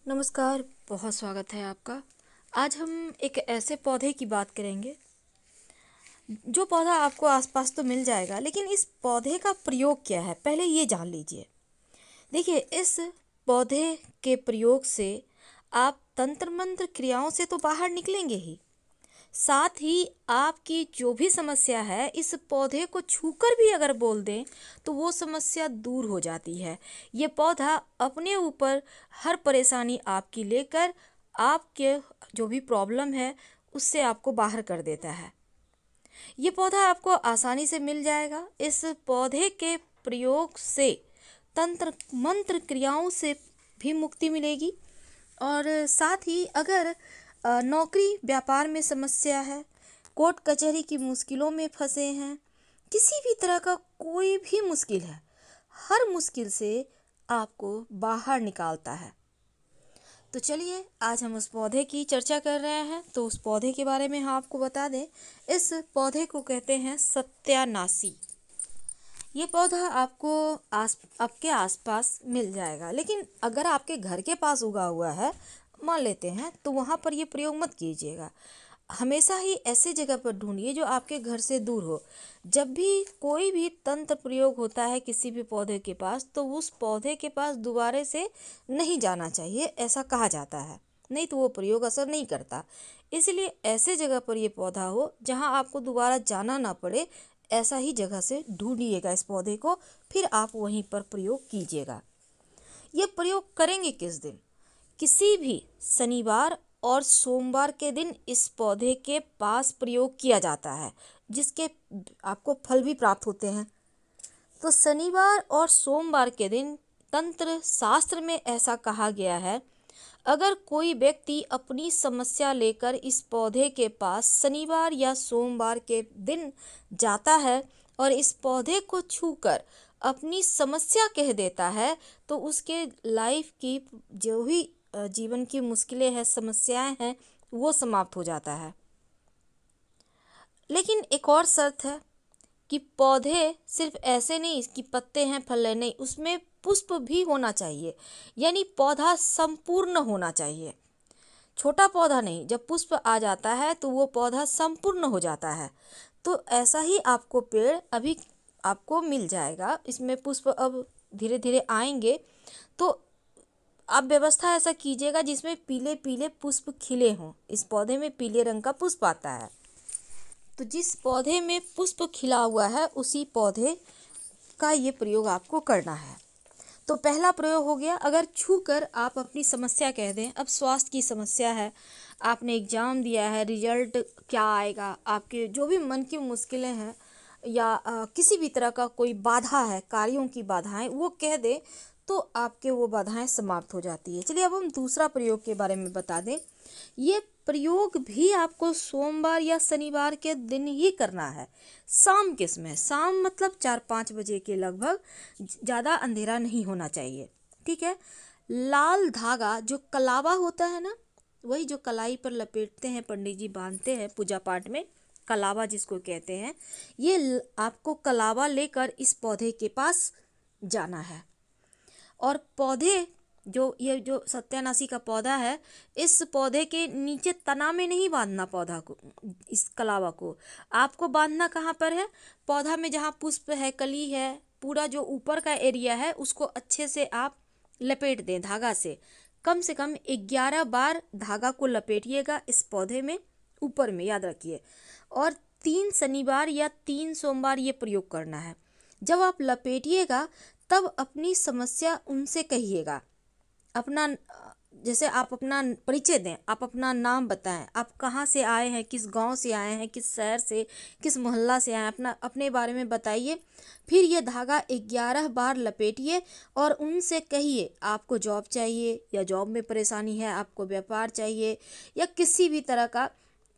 नमस्कार, बहुत स्वागत है आपका। आज हम एक ऐसे पौधे की बात करेंगे जो पौधा आपको आसपास तो मिल जाएगा, लेकिन इस पौधे का प्रयोग क्या है पहले ये जान लीजिए। देखिए, इस पौधे के प्रयोग से आप तंत्र मंत्र क्रियाओं से तो बाहर निकलेंगे ही, साथ ही आपकी जो भी समस्या है इस पौधे को छूकर भी अगर बोल दें तो वो समस्या दूर हो जाती है। ये पौधा अपने ऊपर हर परेशानी आपकी लेकर आपके जो भी प्रॉब्लम है उससे आपको बाहर कर देता है। ये पौधा आपको आसानी से मिल जाएगा। इस पौधे के प्रयोग से तंत्र मंत्र क्रियाओं से भी मुक्ति मिलेगी। और साथ ही अगर नौकरी व्यापार में समस्या है, कोर्ट कचहरी की मुश्किलों में फंसे हैं, किसी भी तरह का कोई भी मुश्किल है, हर मुश्किल से आपको बाहर निकालता है। तो चलिए, आज हम उस पौधे की चर्चा कर रहे हैं। तो उस पौधे के बारे में हम आपको बता दें। इस पौधे को कहते हैं सत्यानाशी। ये पौधा आपको आपके आसपास मिल जाएगा, लेकिन अगर आपके घर के पास उगा हुआ है मान लेते हैं तो वहाँ पर ये प्रयोग मत कीजिएगा। हमेशा ही ऐसे जगह पर ढूंढिए जो आपके घर से दूर हो। जब भी कोई भी तंत्र प्रयोग होता है किसी भी पौधे के पास, तो उस पौधे के पास दोबारा से नहीं जाना चाहिए, ऐसा कहा जाता है। नहीं तो वो प्रयोग असर नहीं करता। इसलिए ऐसे जगह पर ये पौधा हो जहाँ आपको दोबारा जाना ना पड़े, ऐसा ही जगह से ढूंढिएगा इस पौधे को, फिर आप वहीं पर प्रयोग कीजिएगा। ये प्रयोग करेंगे किस दिन? किसी भी शनिवार और सोमवार के दिन इस पौधे के पास प्रयोग किया जाता है, जिसके आपको फल भी प्राप्त होते हैं। तो शनिवार और सोमवार के दिन तंत्र शास्त्र में ऐसा कहा गया है, अगर कोई व्यक्ति अपनी समस्या लेकर इस पौधे के पास शनिवार या सोमवार के दिन जाता है और इस पौधे को छूकर अपनी समस्या कह देता है, तो उसके लाइफ की जो भी जीवन की मुश्किलें हैं, समस्याएं हैं, वो समाप्त हो जाता है। लेकिन एक और शर्त है कि पौधे सिर्फ ऐसे नहीं इसकी पत्ते हैं फल है, नहीं, उसमें पुष्प भी होना चाहिए। यानी पौधा संपूर्ण होना चाहिए, छोटा पौधा नहीं। जब पुष्प आ जाता है तो वो पौधा संपूर्ण हो जाता है। तो ऐसा ही आपको पेड़ अभी आपको मिल जाएगा। इसमें पुष्प अब धीरे धीरे आएंगे, तो आप व्यवस्था ऐसा कीजिएगा जिसमें पीले पीले पुष्प खिले हों। इस पौधे में पीले रंग का पुष्प आता है, तो जिस पौधे में पुष्प खिला हुआ है उसी पौधे का ये प्रयोग आपको करना है। तो पहला प्रयोग हो गया, अगर छूकर आप अपनी समस्या कह दें। अब स्वास्थ्य की समस्या है, आपने एग्ज़ाम दिया है, रिजल्ट क्या आएगा, आपके जो भी मन की मुश्किलें हैं या किसी भी तरह का कोई बाधा है, कार्यों की बाधाएं, वो कह दें तो आपके वो बाधाएं समाप्त हो जाती है। चलिए, अब हम दूसरा प्रयोग के बारे में बता दें। ये प्रयोग भी आपको सोमवार या शनिवार के दिन ही करना है। शाम के समय, शाम मतलब 4-5 बजे के लगभग, ज़्यादा अंधेरा नहीं होना चाहिए, ठीक है। लाल धागा जो कलावा होता है ना, वही जो कलाई पर लपेटते हैं पंडित जी, बांधते हैं पूजा पाठ में, कलावा जिसको कहते हैं, ये आपको कलावा लेकर इस पौधे के पास जाना है। और पौधे ये जो सत्यानाशी का पौधा है, इस पौधे के नीचे तना में नहीं बांधना पौधा को, इस कलावा को आपको बांधना कहाँ पर है? पौधा में जहाँ पुष्प है, कली है, पूरा जो ऊपर का एरिया है उसको अच्छे से आप लपेट दें धागा से। कम 11 बार धागा को लपेटिएगा इस पौधे में, ऊपर में, याद रखिए। और 3 शनिवार या 3 सोमवार ये प्रयोग करना है। जब आप लपेटिएगा तब अपनी समस्या उनसे कहिएगा। अपना, जैसे आप अपना परिचय दें, आप अपना नाम बताएं, आप कहाँ से आए हैं, किस गांव से आए हैं, किस शहर से, किस मोहल्ला से आए हैं, अपने बारे में बताइए। फिर ये धागा 11 बार लपेटिए और उनसे कहिए आपको जॉब चाहिए या जॉब में परेशानी है, आपको व्यापार चाहिए या किसी भी तरह का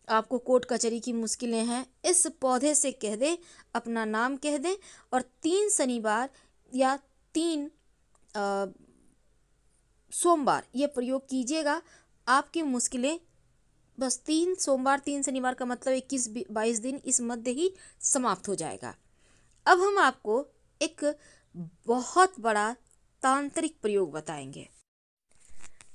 आपको कोर्ट कचहरी की मुश्किलें हैं, इस पौधे से कह दें, अपना नाम कह दें। और 3 शनिवार या 3 सोमवार ये प्रयोग कीजिएगा। आपकी मुश्किलें बस 3 सोमवार 3 शनिवार का मतलब 21-22 दिन इस मध्य ही समाप्त हो जाएगा। अब हम आपको एक बहुत बड़ा तांत्रिक प्रयोग बताएंगे।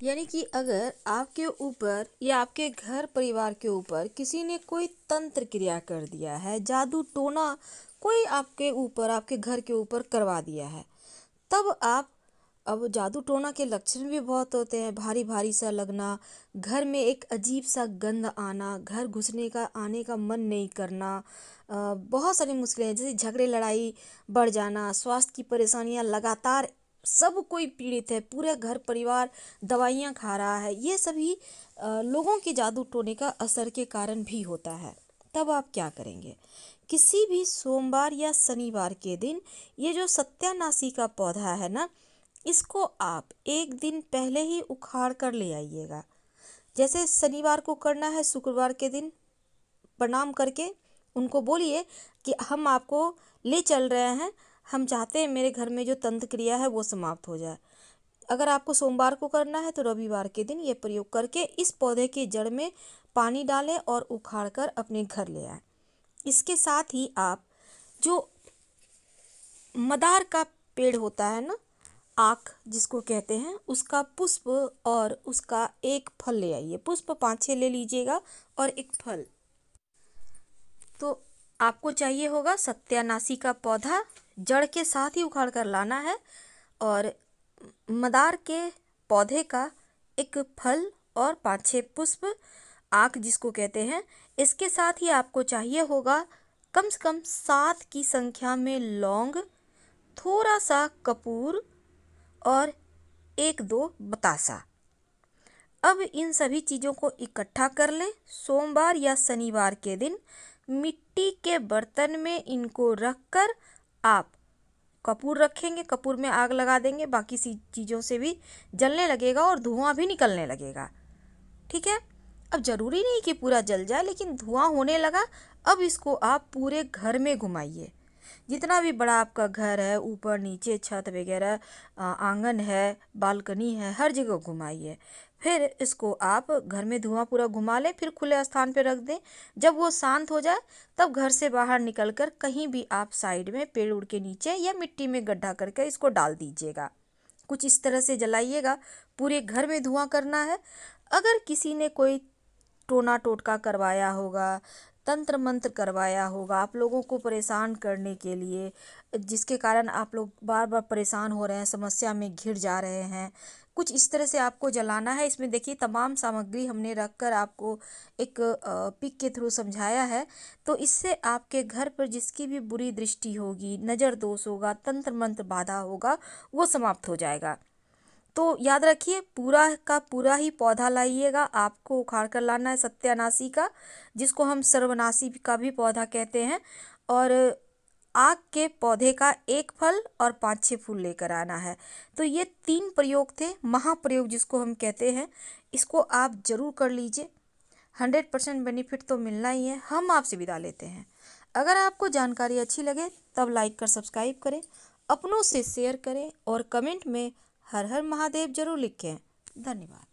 यानी कि अगर आपके ऊपर या आपके घर परिवार के ऊपर किसी ने कोई तंत्र क्रिया कर दिया है, जादू टोना कोई आपके ऊपर, आपके घर के ऊपर करवा दिया है, तब आप, अब जादू टोना के लक्षण भी बहुत होते हैं, भारी भारी सा लगना, घर में एक अजीब सा गंध आना, घर घुसने का आने का मन नहीं करना, बहुत सारी मुश्किलें हैं, जैसे झगड़े लड़ाई बढ़ जाना, स्वास्थ्य की परेशानियां लगातार, सब कोई पीड़ित है, पूरे घर परिवार दवाइयाँ खा रहा है, ये सभी लोगों के जादू टोने का असर के कारण भी होता है। तब आप क्या करेंगे? किसी भी सोमवार या शनिवार के दिन ये जो सत्यानाशी का पौधा है ना, इसको आप एक दिन पहले ही उखाड़ कर ले आइएगा। जैसे शनिवार को करना है, शुक्रवार के दिन प्रणाम करके उनको बोलिए कि हम आपको ले चल रहे हैं, हम चाहते हैं मेरे घर में जो तंत्र क्रिया है वो समाप्त हो जाए। अगर आपको सोमवार को करना है तो रविवार के दिन ये प्रयोग करके इस पौधे की जड़ में पानी डालें और उखाड़ कर अपने घर ले आएं। इसके साथ ही आप जो मदार का पेड़ होता है ना, आक जिसको कहते हैं, उसका पुष्प और उसका एक फल ले आइए। पुष्प 5-6 ले लीजिएगा और एक फल। तो आपको चाहिए होगा सत्यानाशी का पौधा, जड़ के साथ ही उखाड़ कर लाना है, और मदार के पौधे का एक फल और 5-6 पुष्प, आक जिसको कहते हैं। इसके साथ ही आपको चाहिए होगा कम से कम 7 की संख्या में लौंग, थोड़ा सा कपूर और 1-2 बतासा। अब इन सभी चीज़ों को इकट्ठा कर लें। सोमवार या शनिवार के दिन मिट्टी के बर्तन में इनको रखकर आप कपूर रखेंगे, कपूर में आग लगा देंगे, बाकी सी चीज़ों से भी जलने लगेगा और धुआं भी निकलने लगेगा। ठीक है, अब ज़रूरी नहीं कि पूरा जल जाए, लेकिन धुआं होने लगा, अब इसको आप पूरे घर में घुमाइए। जितना भी बड़ा आपका घर है, ऊपर नीचे छत वगैरह, आंगन है, बालकनी है, हर जगह घुमाइए। फिर इसको आप घर में धुआं पूरा घुमा लें, फिर खुले स्थान पे रख दें। जब वो शांत हो जाए तब घर से बाहर निकलकर कहीं भी आप साइड में पेड़ उड़ के नीचे या मिट्टी में गड्ढा करके इसको डाल दीजिएगा। कुछ इस तरह से जलाइएगा, पूरे घर में धुआं करना है। अगर किसी ने कोई टोना टोटका करवाया होगा, तंत्र मंत्र करवाया होगा आप लोगों को परेशान करने के लिए, जिसके कारण आप लोग बार बार परेशान हो रहे हैं, समस्या में घिर जा रहे हैं, कुछ इस तरह से आपको जलाना है। इसमें देखिए तमाम सामग्री हमने रखकर आपको एक पिक के थ्रू समझाया है। तो इससे आपके घर पर जिसकी भी बुरी दृष्टि होगी, नज़र दोष होगा, तंत्र मंत्र बाधा होगा, वो समाप्त हो जाएगा। तो याद रखिए, पूरा का पूरा ही पौधा लाइएगा, आपको उखाड़ कर लाना है सत्यानाशी का, जिसको हम सर्वनाशी का भी पौधा कहते हैं, और आक के पौधे का एक फल और 5-6 फूल लेकर आना है। तो ये 3 प्रयोग थे, महाप्रयोग जिसको हम कहते हैं। इसको आप जरूर कर लीजिए, 100% बेनिफिट तो मिलना ही है। हम आपसे विदा लेते हैं। अगर आपको जानकारी अच्छी लगे तब लाइक कर सब्सक्राइब करें, अपनों से शेयर करें और कमेंट में हर हर महादेव जरूर लिखें। धन्यवाद।